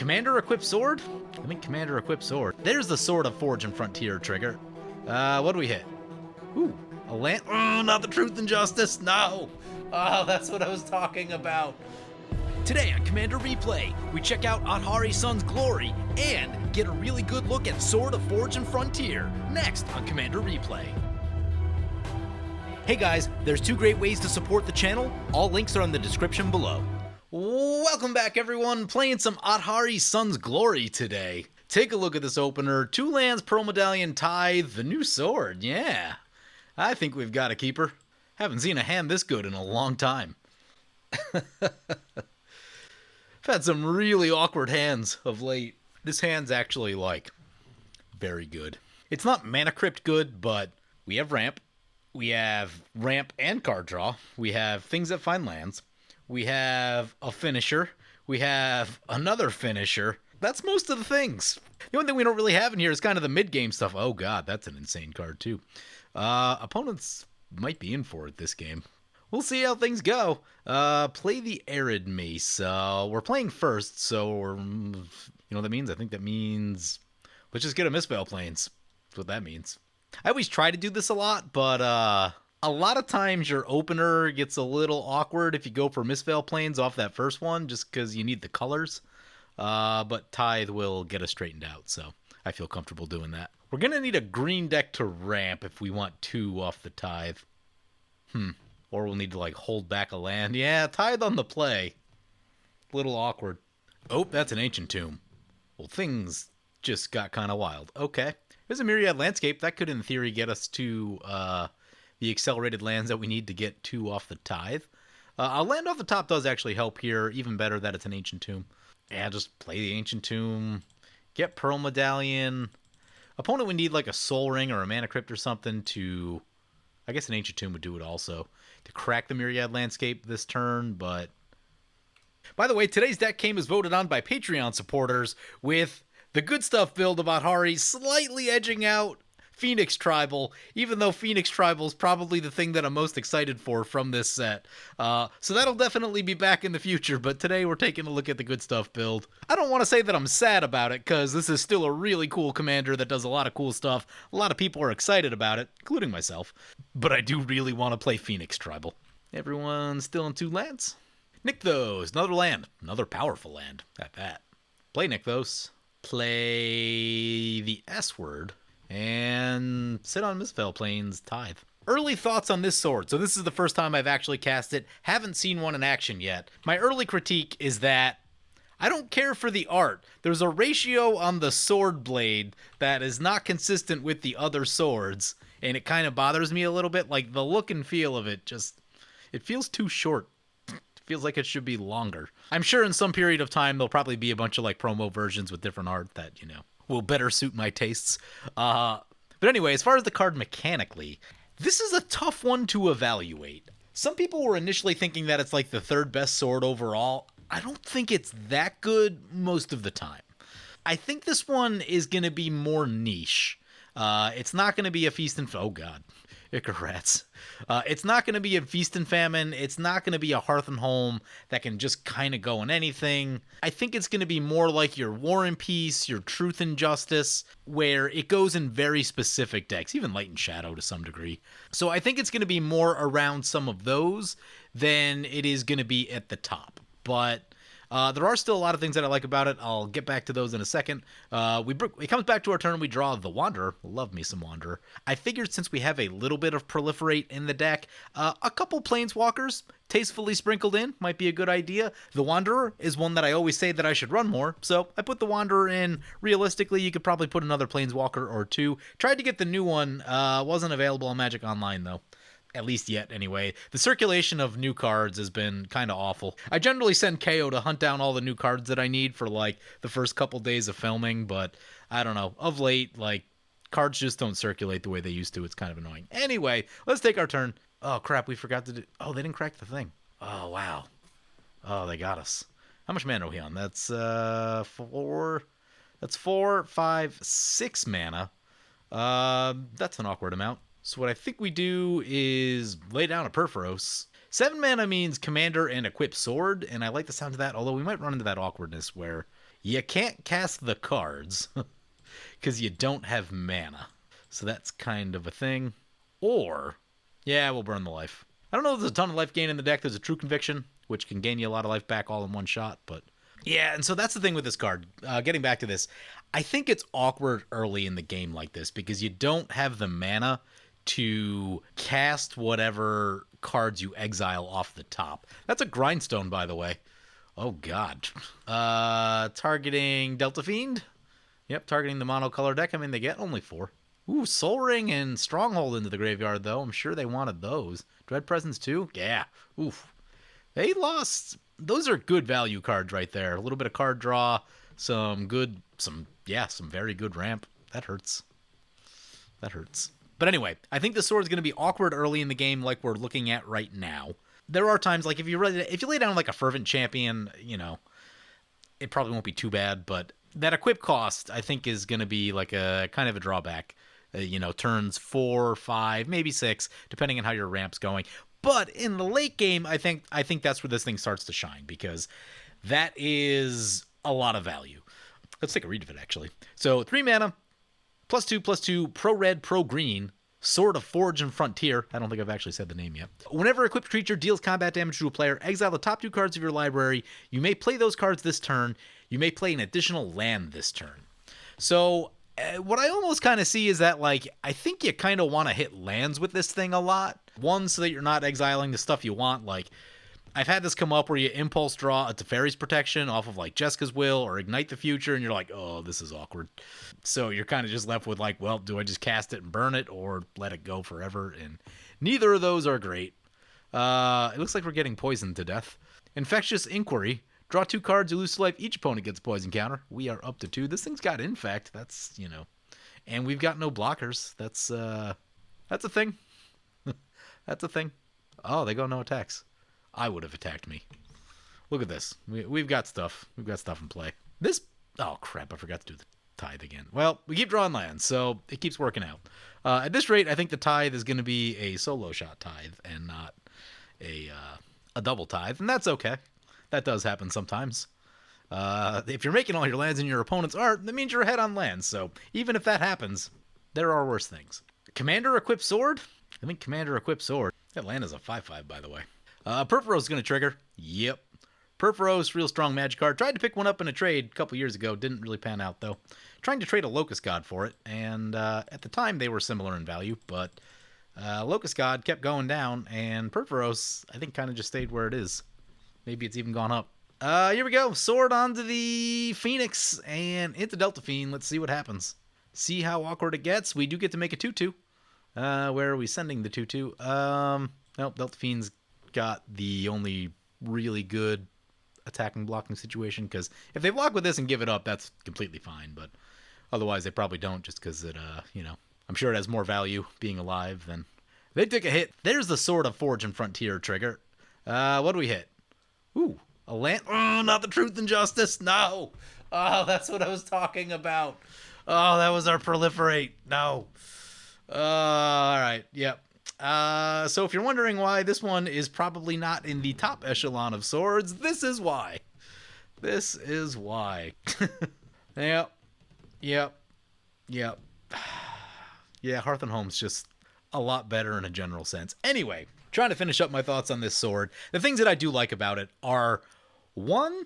Commander equipped sword? I think Commander equipped sword. There's the Sword of Forge and Frontier trigger. What do we hit? Ooh, a land. Oh, not the Truth and Justice. No. Oh, that's what I was talking about. Today on Commander Replay, we check out Otharri Suns' glory and get a really good look at Sword of Forge and Frontier. Next on Commander Replay. Hey guys, there's two great ways to support the channel. All links are in the description below. Welcome back everyone, playing some Otharri Suns' glory today. Take a look at this opener. 2 lands, Pearl Medallion, Tithe, the new sword, yeah. I think we've got a keeper. Haven't seen a hand this good in a long time. I've had some really awkward hands of late. This hand's actually, very good. It's not Mana Crypt good, but we have ramp. We have ramp and card draw. We have things that find lands. We have a finisher. We have another finisher. That's most of the things. The only thing we don't really have in here is kind of the mid-game stuff. Oh god, that's an insane card too. Opponents might be in for it this game. We'll see how things go. Play the Arid Mace. We're playing first, so we're, you know what that means? I think that means let's just get a Mistveil Plains. That's what that means. I always try to do this a lot, but a lot of times your opener gets a little awkward if you go for Mistveil Plains off that first one, just because you need the colors. But Tithe will get us straightened out, so I feel comfortable doing that. We're going to need a green deck to ramp if we want 2 off the Tithe. Or we'll need to, hold back a land. Yeah, Tithe on the play. Little awkward. Oh, that's an Ancient Tomb. Well, things just got kind of wild. Okay. There's a Myriad Landscape. That could, in theory, get us to the accelerated lands that we need to get 2 off the Tithe. A land off the top does actually help here. Even better that it's an Ancient Tomb. Yeah, just play the Ancient Tomb. Get Pearl Medallion. Opponent would need, a Soul Ring or a Mana Crypt or something to... I guess an Ancient Tomb would do it also. To crack the Myriad Landscape this turn, but... By the way, today's deck came as voted on by Patreon supporters, with the good stuff build of Otharri slightly edging out Phoenix Tribal, even though Phoenix Tribal is probably the thing that I'm most excited for from this set. So that'll definitely be back in the future, but today we're taking a look at the good stuff build. I don't want to say that I'm sad about it, because this is still a really cool commander that does a lot of cool stuff. A lot of people are excited about it, including myself. But I do really want to play Phoenix Tribal. Everyone's still in 2 lands? Nykthos, another land. Another powerful land at that. Play Nykthos. Play the S-word. And sit on Mistveil Plains Tithe. Early thoughts on this sword. So this is the first time I've actually cast it. Haven't seen one in action yet. My early critique is that I don't care for the art. There's a ratio on the sword blade that is not consistent with the other swords. And it kind of bothers me a little bit. The look and feel of it it feels too short. It feels like it should be longer. I'm sure in some period of time there'll probably be a bunch of promo versions with different art that, will better suit my tastes. But anyway, as far as the card mechanically, this is a tough one to evaluate. Some people were initially thinking that it's the 3rd best sword overall. I don't think it's that good most of the time. I think this one is going to be more niche. It's not going to be a feast and... Oh, God. Icarats. It's not going to be a feast and famine. It's not going to be a hearth and home that can just kind of go in anything. I think it's going to be more like your War and Peace, your Truth and Justice, where it goes in very specific decks, even Light and Shadow to some degree. So I think it's going to be more around some of those than it is going to be at the top. But there are still a lot of things that I like about it. I'll get back to those in a second. It comes back to our turn. We draw the Wanderer. Love me some Wanderer. I figured since we have a little bit of Proliferate in the deck, a couple Planeswalkers tastefully sprinkled in might be a good idea. The Wanderer is one that I always say that I should run more, so I put the Wanderer in. Realistically, you could probably put another Planeswalker or 2. Tried to get the new one. Wasn't available on Magic Online, though. At least yet, anyway. The circulation of new cards has been kind of awful. I generally send KO to hunt down all the new cards that I need for, the first couple days of filming, but I don't know. Of late, cards just don't circulate the way they used to. It's kind of annoying. Anyway, let's take our turn. Oh, crap, we forgot to do... Oh, they didn't crack the thing. Oh, wow. Oh, they got us. How much mana are we on? That's, 4... That's 4, 5, 6 mana. That's an awkward amount. So what I think we do is lay down a Purphoros. 7 mana means commander and equip sword, and I like the sound of that, although we might run into that awkwardness where You can't cast the cards because you don't have mana. So that's kind of a thing. Or, yeah, we'll burn the life. I don't know if there's a ton of life gain in the deck. There's a True Conviction, which can gain you a lot of life back all in one shot, but yeah, and so that's the thing with this card. Getting back to this, I think it's awkward early in the game like this because you don't have the mana to cast whatever cards you exile off the top. That's a Grindstone, by the way. Oh, God. Targeting Delta Fiend? Yep, targeting the monocolor deck. I mean, they get only 4. Ooh, Soul Ring and Stronghold into the graveyard, though. I'm sure they wanted those. Dread Presence, too? Yeah. Oof. They lost. Those are good value cards right there. A little bit of card draw, some very good ramp. That hurts. That hurts. But anyway, I think the sword's going to be awkward early in the game like we're looking at right now. There are times, like, if you lay down like a Fervent Champion, you know, it probably won't be too bad, but that equip cost, I think, is going to be like a kind of a drawback. Turns 4, 5, maybe 6, depending on how your ramp's going. But in the late game, I think that's where this thing starts to shine, because that is a lot of value. Let's take a read of it, actually. So 3 mana, +2/+2, pro-red, pro-green, Sword of Forge and Frontier. I don't think I've actually said the name yet. Whenever equipped creature deals combat damage to a player, exile the top 2 cards of your library. You may play those cards this turn. You may play an additional land this turn. So what I almost kind of see is that, like, I think you kind of want to hit lands with this thing a lot. One, so that you're not exiling the stuff you want. Like, I've had this come up where you impulse draw a Teferi's Protection off of, like, Jeska's Will or Ignite the Future, and you're like, oh, this is awkward. So you're kind of just left with, like, well, do I just cast it and burn it or let it go forever? And neither of those are great. It looks like we're getting poisoned to death. Infectious Inquiry. Draw 2 cards, you lose to life. Each opponent gets a poison counter. We are up to 2. This thing's got Infect. That's, and we've got no blockers. That's a thing. That's a thing. Oh, they go no attacks. I would have attacked me. Look at this. We've got stuff. We've got stuff in play. Oh, crap. I forgot to do the Tithe again. Well, we keep drawing lands, so it keeps working out. At this rate, I think the Tithe is going to be a solo shot Tithe and not a double Tithe, and that's okay. That does happen sometimes. If you're making all your lands in your opponent's art, that means you're ahead on lands, so even if that happens, there are worse things. Commander Equipped Sword? I think Commander Equipped Sword. That land is a 5/5, by the way. Perforos is going to trigger. Yep. Perforos, real strong magic card. Tried to pick one up in a trade a couple years ago. Didn't really pan out, though. Trying to trade a Locust God for it, and at the time they were similar in value, but Locust God kept going down, and Perforos, I think, kind of just stayed where it is. Maybe it's even gone up. Here we go. Sword onto the Phoenix and into Delta Fiend. Let's see what happens. See how awkward it gets. We do get to make a 2/2. Where are we sending the 2/2? Nope, Delta Fiend's got the only really good attacking blocking situation, because if they block with this and give it up, that's completely fine, but otherwise they probably don't, just because it, I'm sure it has more value being alive than... They took a hit. There's the Sword of Forge and Frontier trigger. What do we hit? Ooh, a land... Oh, not the Truth and Justice. No. Oh, that's what I was talking about. Oh, that was our Proliferate. No. All right. Yep. So if you're wondering why this one is probably not in the top echelon of swords, this is why. This is why. Yep. Yeah, Hearth and Home's just a lot better in a general sense. Anyway, trying to finish up my thoughts on this sword. The things that I do like about it are, 1,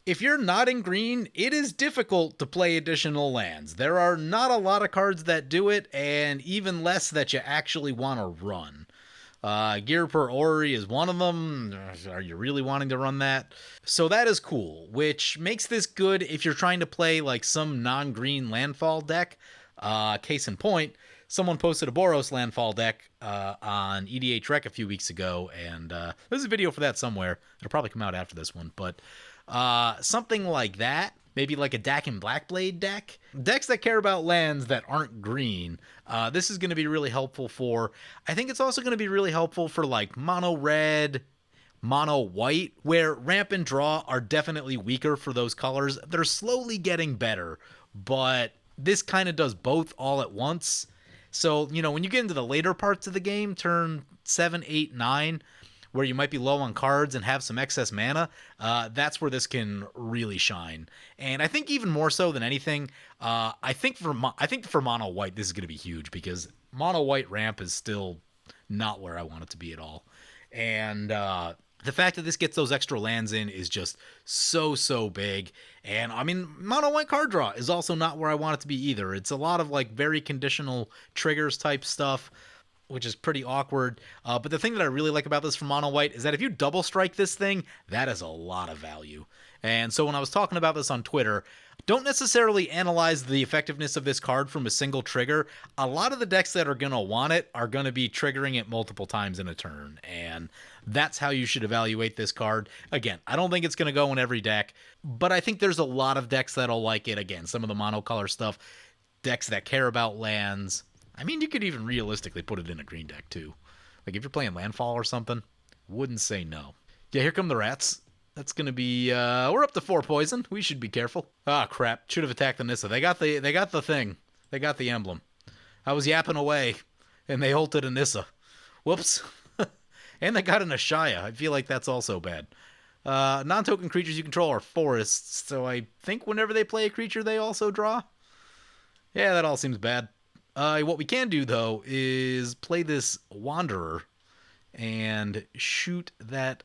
if you're not in green, it is difficult to play additional lands. There are not a lot of cards that do it, and even less that you actually want to run. Gear per Ori is one of them. Are you really wanting to run that? So that is cool, which makes this good if you're trying to play like some non-green landfall deck. Case in point, someone posted a Boros landfall deck on EDH Rec a few weeks ago, and there's a video for that somewhere. It'll probably come out after this one, but something like that. Maybe like a Dak and Blackblade deck. Decks that care about lands that aren't green. This is going to be really helpful for. I think it's also going to be really helpful for like mono red, mono white, where ramp and draw are definitely weaker for those colors. They're slowly getting better, but this kind of does both all at once. So, when you get into the later parts of the game, turn 7, 8, 9, where you might be low on cards and have some excess mana, that's where this can really shine. And I think even more so than anything, I think for mono white, this is going to be huge because mono white ramp is still not where I want it to be at all. And the fact that this gets those extra lands in is just so big. And I mean, mono white card draw is also not where I want it to be either. It's a lot of like very conditional triggers type stuff, which is pretty awkward. But the thing that I really like about this from mono white is that if you double strike this thing, that is a lot of value. And so when I was talking about this on Twitter, don't necessarily analyze the effectiveness of this card from a single trigger. A lot of the decks that are going to want it are going to be triggering it multiple times in a turn. And that's how you should evaluate this card. Again, I don't think it's going to go in every deck, but I think there's a lot of decks that'll like it. Again, some of the monocolor stuff, decks that care about lands. I mean, you could even realistically put it in a green deck too. Like if you're playing Landfall or something, wouldn't say no. Yeah, here come the rats. That's going to be, we're up to 4 poison. We should be careful. Ah, crap. Should have attacked the Nissa. They got the thing. They got the emblem. I was yapping away, and they ulted a Nissa. Whoops. And they got an Ashaya. I feel like that's also bad. Non-token creatures you control are forests, so I think whenever they play a creature, they also draw. Yeah, that all seems bad. What we can do, though, is play this Wanderer and shoot that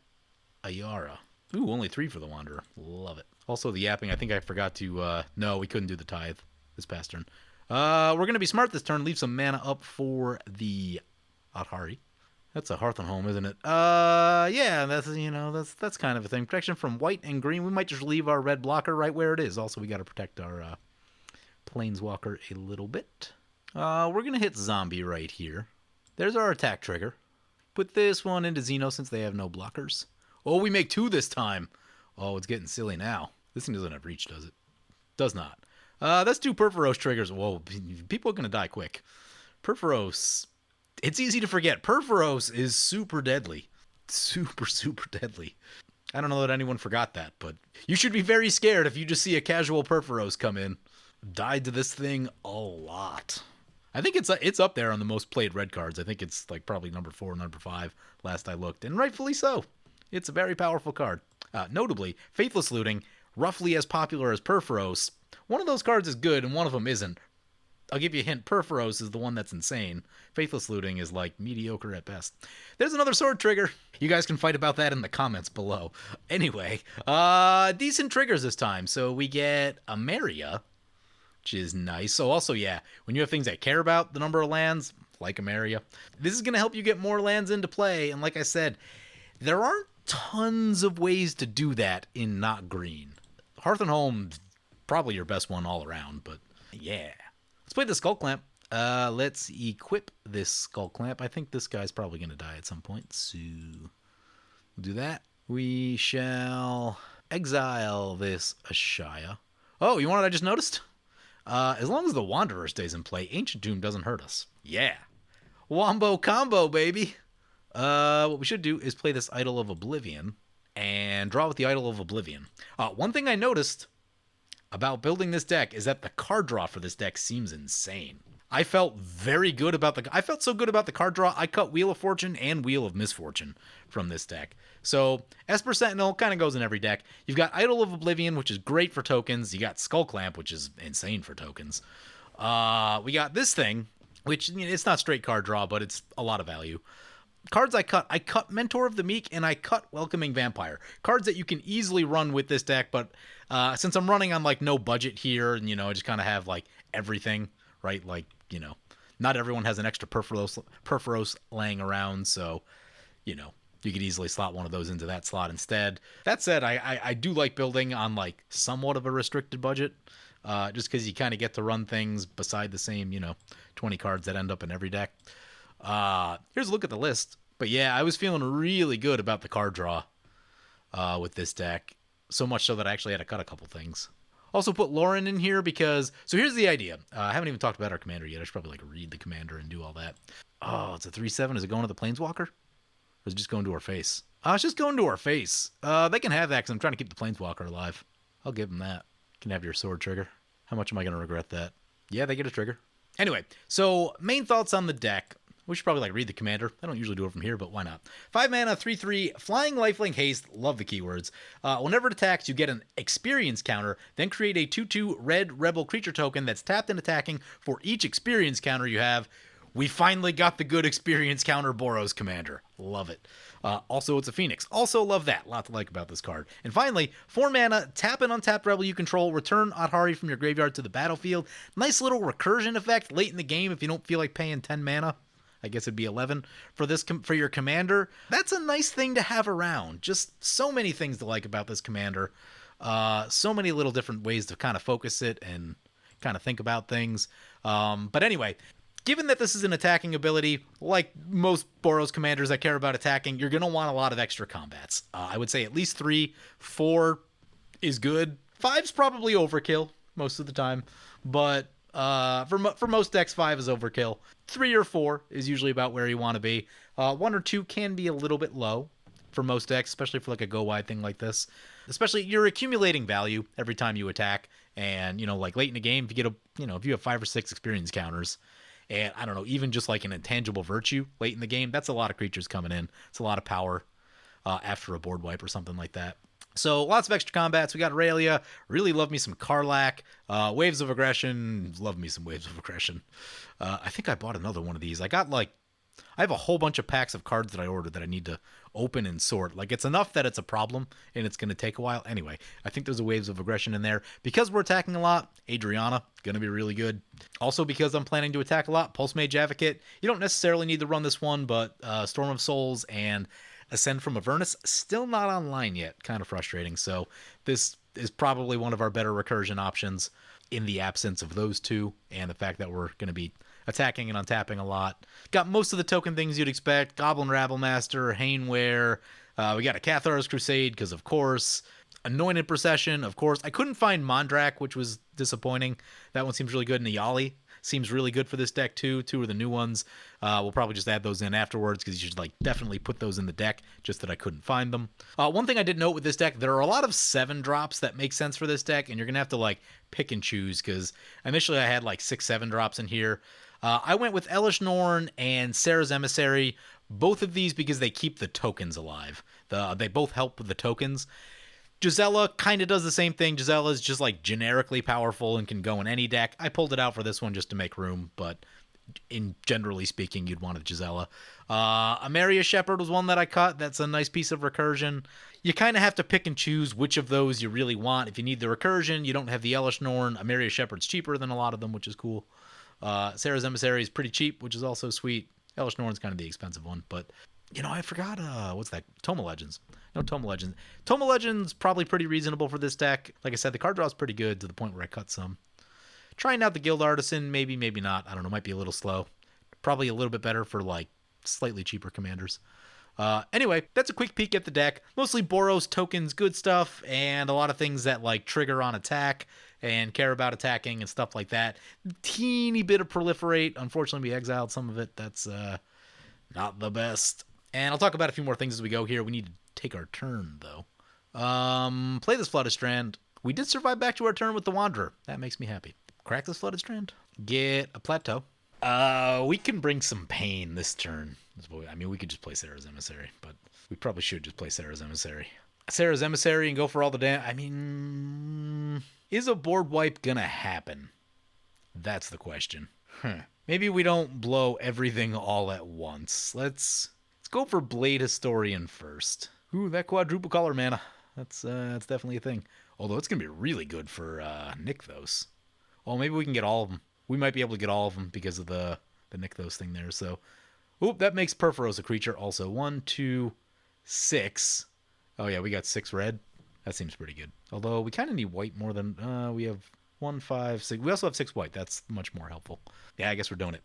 Ayara. Ooh, only 3 for the Wanderer. Love it. Also, the yapping, I think I forgot to... no, we couldn't do the Tithe this past turn. We're going to be smart this turn. Leave some mana up for the Otharri. That's a Hearth and Home, isn't it? Yeah, that's kind of a thing. Protection from white and green. We might just leave our red blocker right where it is. Also, we got to protect our Planeswalker a little bit. We're going to hit Zombie right here. There's our attack trigger. Put this one into Xeno since they have no blockers. Oh, we make 2 this time. Oh, it's getting silly now. This thing doesn't have reach, does it? Does not. That's 2 Perforos triggers. Whoa, people are going to die quick. Perforos. It's easy to forget. Perforos is super deadly. Super deadly. I don't know that anyone forgot that, but you should be very scared if you just see a casual Perforos come in. Died to this thing a lot. I think it's up there on the most played red cards. I think it's like probably number 4, number 5 last I looked, and rightfully so. It's a very powerful card. Notably, Faithless Looting, roughly as popular as Perforos. One of those cards is good and one of them isn't. I'll give you a hint. Perforos is the one that's insane. Faithless Looting is like mediocre at best. There's another sword trigger. You guys can fight about that in the comments below. Anyway, decent triggers this time. So we get a Maria, which is nice. So also, yeah, when you have things that care about the number of lands, like a Maria, this is going to help you get more lands into play. And like I said, there aren't tons of ways to do that in not green. Hearth and Home, probably your best one all around, but yeah. Let's play the Skull Clamp. Let's equip this Skull Clamp. I think this guy's probably going to die at some point, so we'll do that. We shall exile this Ashaya. Oh, you want what I just noticed? As long as the Wanderer stays in play, Ancient Tomb doesn't hurt us. Yeah. Wombo combo, baby. What we should do is play this Idol of Oblivion and draw with the Idol of Oblivion. One thing I noticed about building this deck is that the card draw for this deck seems insane. I felt very good about I felt so good about the card draw, I cut Wheel of Fortune and Wheel of Misfortune from this deck. So, Esper Sentinel kind of goes in every deck. You've got Idol of Oblivion, which is great for tokens. You got Skull Clamp, which is insane for tokens. We got this thing, which it's not straight card draw, but it's a lot of value. Cards I cut Mentor of the Meek, and I cut Welcoming Vampire. Cards that you can easily run with this deck, but since I'm running on like no budget here, and I just kind of have like everything, right? Like, not everyone has an extra Perforos laying around, so, you could easily slot one of those into that slot instead. That said, I do like building on like somewhat of a restricted budget, just because you kind of get to run things beside the same, 20 cards that end up in every deck. Here's a look at the list. But yeah, I was feeling really good about the card draw with this deck. So much so that I actually had to cut a couple things. Also put Lauren in here because... So here's the idea. I haven't even talked about our commander yet. I should probably read the commander and do all that. Oh, it's a 3/7. Is it going to the Planeswalker? Or is it just going to our face? It's just going to our face. They can have that because I'm trying to keep the Planeswalker alive. I'll give them that. You can have your sword trigger. How much am I going to regret that? Yeah, they get a trigger. Anyway, so main thoughts on the deck. We should probably like read the commander. I don't usually do it from here, but why not? 5 mana, 3/3, flying lifelink haste. Love the keywords. Whenever it attacks, you get an experience counter. Then create a 2/2 red rebel creature token that's tapped and attacking for each experience counter you have. We finally got the good experience counter Boros commander. Love it. Also, it's a Phoenix. Also love that. Lot to like about this card. And finally, 4 mana, tap an untapped rebel you control, return Otharri from your graveyard to the battlefield. Nice little recursion effect late in the game if you don't feel like paying 10 mana. I guess it'd be 11 for this for your commander. That's a nice thing to have around. Just so many things to like about this commander. So many little different ways to kind of focus it and kind of think about things. But anyway, given that this is an attacking ability, like most Boros commanders that care about attacking, you're going to want a lot of extra combats. I would say at least 3. 4 is good. 5's probably overkill most of the time, but for most decks, 5 is overkill. 3 or 4 is usually about where you want to be. 1 or 2 can be a little bit low for most decks, especially for like a go wide thing like this. Especially you're accumulating value every time you attack, and like late in the game, if you get if you have 5 or 6 experience counters, and I don't know, even just like an intangible virtue late in the game, that's a lot of creatures coming in. It's a lot of power after a board wipe or something like that. So lots of extra combats. We got Aurelia. Really love me some Karlach. Waves of Aggression. Love me some Waves of Aggression. I think I bought another one of these. I have a whole bunch of packs of cards that I ordered that I need to open and sort. Like, it's enough that it's a problem and it's going to take a while. Anyway, I think there's a Waves of Aggression in there. Because we're attacking a lot, Adriana, going to be really good. Also, because I'm planning to attack a lot, Pulse Mage Advocate. You don't necessarily need to run this one, but Storm of Souls and Ascend from Avernus, still not online yet. Kind of frustrating. So this is probably one of our better recursion options in the absence of those two, and the fact that we're going to be attacking and untapping a lot. Got most of the token things you'd expect. Goblin Rabblemaster, Hainware. We got a Cathar's Crusade, because of course. Anointed Procession, of course. I couldn't find Mondrak, which was disappointing. That one seems really good. Niyali seems really good for this deck too. 2 are the new ones. We'll probably just add those in afterwards, because you should definitely put those in the deck, just that I couldn't find them. One thing I did note with this deck, there are a lot of 7 drops that make sense for this deck, and you're gonna have to pick and choose, because initially I had 6, 7 drops in here. I went with Elish Norn and Sarah's Emissary, both of these because they keep the tokens alive. They both help with the tokens. Gisela kind of does the same thing. Gisela is just generically powerful and can go in any deck. I pulled it out for this one just to make room, but generally speaking, you'd want a Gisela. Amaria Shepherd was one that I cut. That's a nice piece of recursion. You kind of have to pick and choose which of those you really want. If you need the recursion, you don't have the Elish Norn. Amaria Shepherd's cheaper than a lot of them, which is cool. Sarah's Emissary is pretty cheap, which is also sweet. Elish Norn's kind of the expensive one, but I forgot, what's that? Toma Legends. No, Toma Legends. Toma Legends probably pretty reasonable for this deck. Like I said, the card draw is pretty good to the point where I cut some. Trying out the Guild Artisan, maybe not. I don't know, might be a little slow. Probably a little bit better for slightly cheaper commanders. Anyway, that's a quick peek at the deck. Mostly Boros tokens, good stuff, and a lot of things that trigger on attack and care about attacking and stuff like that. Teeny bit of Proliferate. Unfortunately, we exiled some of it. That's not the best. And I'll talk about a few more things as we go here. We need to take our turn, though. Play this Flooded Strand. We did survive back to our turn with the Wanderer. That makes me happy. Crack this Flooded Strand. Get a Plateau. We can bring some pain this turn. I mean, we could just play Sarah's Emissary, but we probably should just play Sarah's Emissary. Sarah's Emissary and go for all the damage. I mean, is a board wipe gonna happen? That's the question. Maybe we don't blow everything all at once. Let's go for Blade Historian first. Ooh, that quadruple color mana. That's definitely a thing. Although it's gonna be really good for Nykthos. Well, maybe we can get all of them. We might be able to get all of them because of the Nykthos thing there. So, oop, that makes Perforos a creature also. 1, 2, 6. Oh yeah, we got 6 red. That seems pretty good. Although we kind of need white more than we have 1, 5, 6. We also have 6 white. That's much more helpful. Yeah, I guess we're doing it.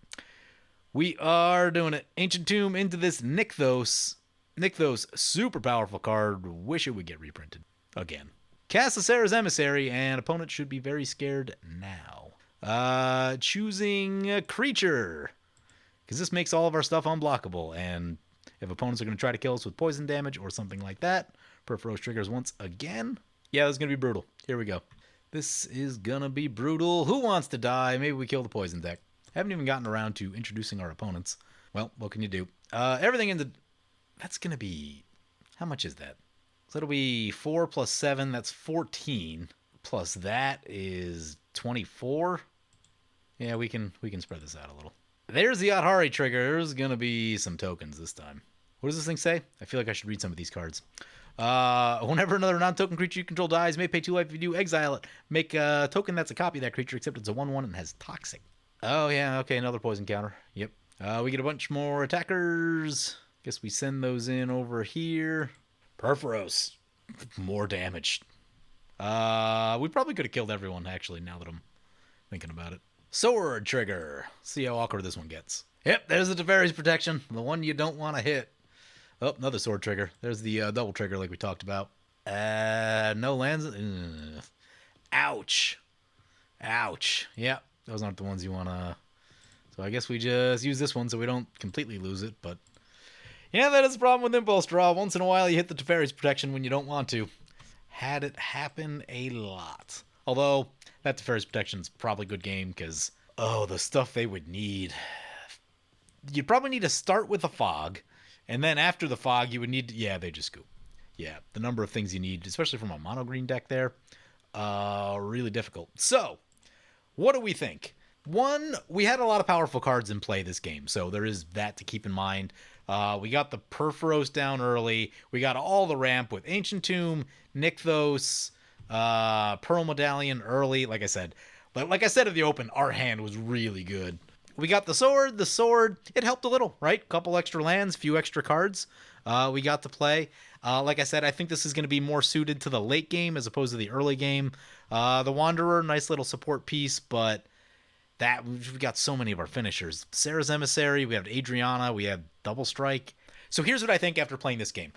We are doing it. Ancient Tomb into this Nykthos. Nykthos, super powerful card. Wish it would get reprinted again. Cast a Sarah's Emissary, and opponent should be very scared now. Choosing a creature, because this makes all of our stuff unblockable, and if opponents are going to try to kill us with poison damage or something like that, Perforos triggers once again. Yeah, this is going to be brutal. Here we go. This is going to be brutal. Who wants to die? Maybe we kill the poison deck. Haven't even gotten around to introducing our opponents. Well, what can you do? Everything in the... That's going to be... How much is that? So it'll be 4 plus 7. That's 14. Plus that is 24. Yeah, we can spread this out a little. There's the Otharri trigger. There's going to be some tokens this time. What does this thing say? I feel like I should read some of these cards. Whenever another non-token creature you control dies, may pay 2 life. If you do, exile it. Make a token that's a copy of that creature, except it's a 1/1 and has toxic. Oh, yeah, okay, another poison counter. Yep. We get a bunch more attackers. Guess we send those in over here. Perforos. More damage. We probably could have killed everyone, actually, now that I'm thinking about it. Sword trigger. See how awkward this one gets. Yep, there's the Teferi's protection. The one you don't want to hit. Oh, another sword trigger. There's the double trigger like we talked about. No lands. Ouch. Ouch. Yep, those aren't the ones you want to... So I guess we just use this one so we don't completely lose it, but... Yeah, that is the problem with Impulse Draw. Once in a while you hit the Teferi's protection when you don't want to. Had it happen a lot. Although, that Teferi's protection is probably a good game because... Oh, the stuff they would need. You'd probably need to start with a fog, and then after the fog you would need... Yeah, they just scoop. Yeah, the number of things you need, especially from a mono-green deck there, really difficult. So, what do we think? One, we had a lot of powerful cards in play this game, so there is that to keep in mind. We got the Perforos down early. We got all the ramp with Ancient Tomb, Nykthos, Pearl Medallion early. Like I said at the open, our hand was really good. We got the sword. The sword, it helped a little, right? Couple extra lands, few extra cards we got to play. Like I said, I think this is going to be more suited to the late game as opposed to the early game. The Wanderer, nice little support piece, but we got so many of our finishers. Sarah's Emissary, we have Adriana, we have Double Strike. So here's what I think after playing this game.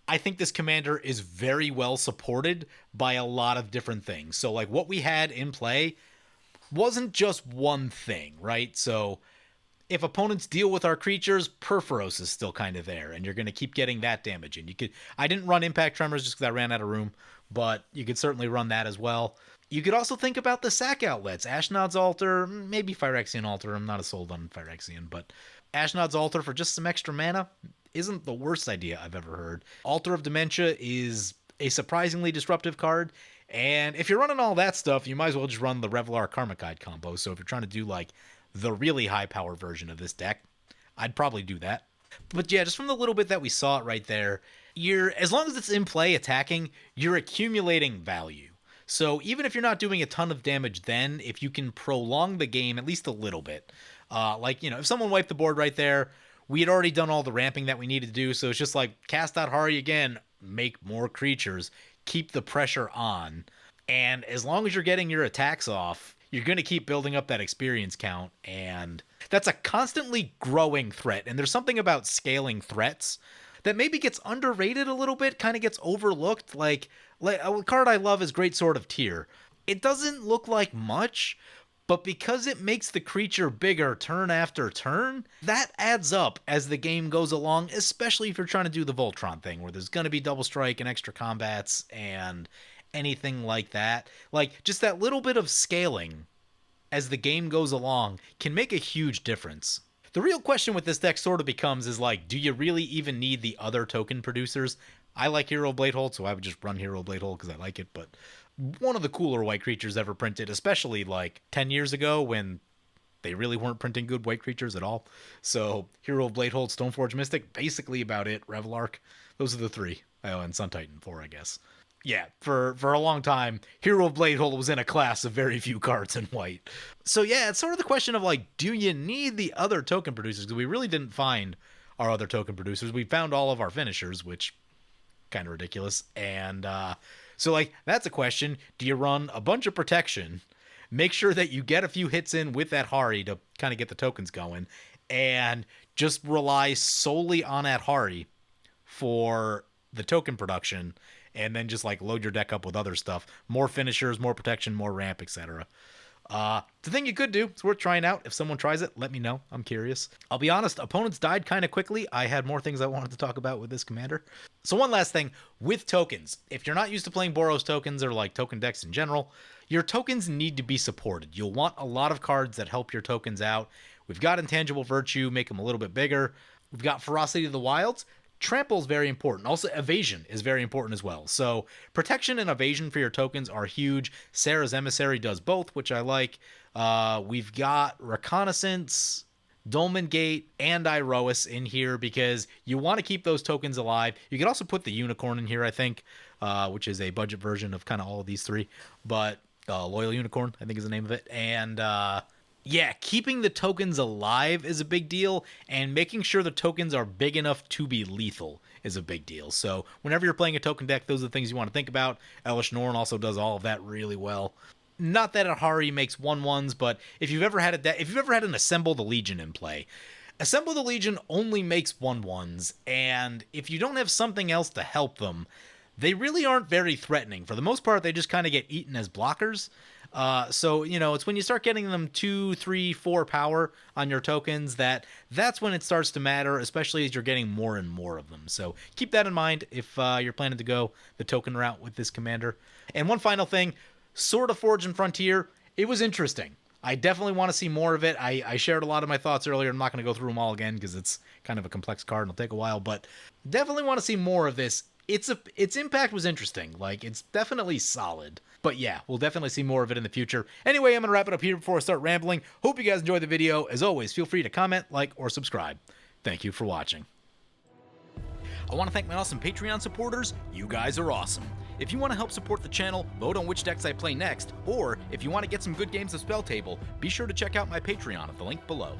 I think this commander is very well supported by a lot of different things. So like what we had in play wasn't just one thing, right? So if opponents deal with our creatures, Perforos is still kind of there, and you're going to keep getting that damage. And I didn't run Impact Tremors just because I ran out of room, but you could certainly run that as well. You could also think about the sack outlets. Ashnod's Altar, maybe Phyrexian Altar. I'm not as sold on Phyrexian, but Ashnod's Altar for just some extra mana isn't the worst idea I've ever heard. Altar of Dementia is a surprisingly disruptive card, and if you're running all that stuff, you might as well just run the Revelar Karmic Guide combo. So if you're trying to do like the really high power version of this deck, I'd probably do that. But yeah, just from the little bit that we saw it right there, as long as it's in play attacking, you're accumulating value. So even if you're not doing a ton of damage then, if you can prolong the game at least a little bit, if someone wiped the board right there, we had already done all the ramping that we needed to do, so it's just like, cast out Hari again, make more creatures, keep the pressure on, and as long as you're getting your attacks off, you're going to keep building up that experience count, and that's a constantly growing threat, and there's something about scaling threats that maybe gets underrated a little bit, kind of gets overlooked. Like a card I love is Great Sword of Tyr. It doesn't look like much, but because it makes the creature bigger turn after turn, that adds up as the game goes along, especially if you're trying to do the Voltron thing, where there's going to be double strike and extra combats and anything like that. Like, just that little bit of scaling as the game goes along can make a huge difference. The real question with this deck sort of becomes is like, do you really even need the other token producers? I like Hero Bladehold, so I would just run Hero Bladehold because I like it, but one of the cooler white creatures ever printed, especially like 10 years ago when they really weren't printing good white creatures at all. So Hero Bladehold, Stoneforge Mystic, basically about it. Revelark, those are the three. Oh, and Sun Titan 4, I guess. Yeah, for a long time, Hero of Bladehold was in a class of very few cards in white. So yeah, it's sort of the question of like, do you need the other token producers? Because we really didn't find our other token producers. We found all of our finishers, which kind of ridiculous. And so like, that's a question. Do you run a bunch of protection, make sure that you get a few hits in with that Hari to kind of get the tokens going, and just rely solely on that Hari for the token production, and then just like load your deck up with other stuff, more finishers, more protection, more ramp, etc. It's a thing you could do. It's worth trying out. If someone tries it, let me know. I'm curious. I'll be honest, opponents died kind of quickly. I had more things I wanted to talk about with this commander. So one last thing, with tokens. If you're not used to playing Boros tokens or like token decks in general, your tokens need to be supported. You'll want a lot of cards that help your tokens out. We've got Intangible Virtue, make them a little bit bigger. We've got Ferocity of the Wilds. Trample is very important. Also, evasion is very important as well. So protection and evasion for your tokens are huge. Sarah's Emissary does both, which I like. We've got Reconnaissance, Dolmen Gate, and Iroas in here because you want to keep those tokens alive. You can also put the Unicorn in here, I think, which is a budget version of kind of all of these three. But Loyal Unicorn, I think is the name of it. And yeah, keeping the tokens alive is a big deal, and making sure the tokens are big enough to be lethal is a big deal. So whenever you're playing a token deck, those are the things you want to think about. Elesh Norn also does all of that really well. Not that Otharri makes 1/1s, but if you've ever had an Assemble the Legion in play, Assemble the Legion only makes 1/1s, and if you don't have something else to help them, they really aren't very threatening. For the most part, they just kind of get eaten as blockers. So, you know, it's when you start getting them 2, 3, 4 power on your tokens that's when it starts to matter, especially as you're getting more and more of them. So keep that in mind if you're planning to go the token route with this commander. And one final thing, Sword of Forge and Frontier, it was interesting. I definitely want to see more of it. I shared a lot of my thoughts earlier. I'm not going to go through them all again because it's kind of a complex card and it'll take a while, but definitely want to see more of this. Its impact was interesting. Like, it's definitely solid. But yeah, we'll definitely see more of it in the future. Anyway, I'm going to wrap it up here before I start rambling. Hope you guys enjoyed the video. As always, feel free to comment, like, or subscribe. Thank you for watching. I want to thank my awesome Patreon supporters. You guys are awesome. If you want to help support the channel, vote on which decks I play next, or if you want to get some good games of Spell Table, be sure to check out my Patreon at the link below.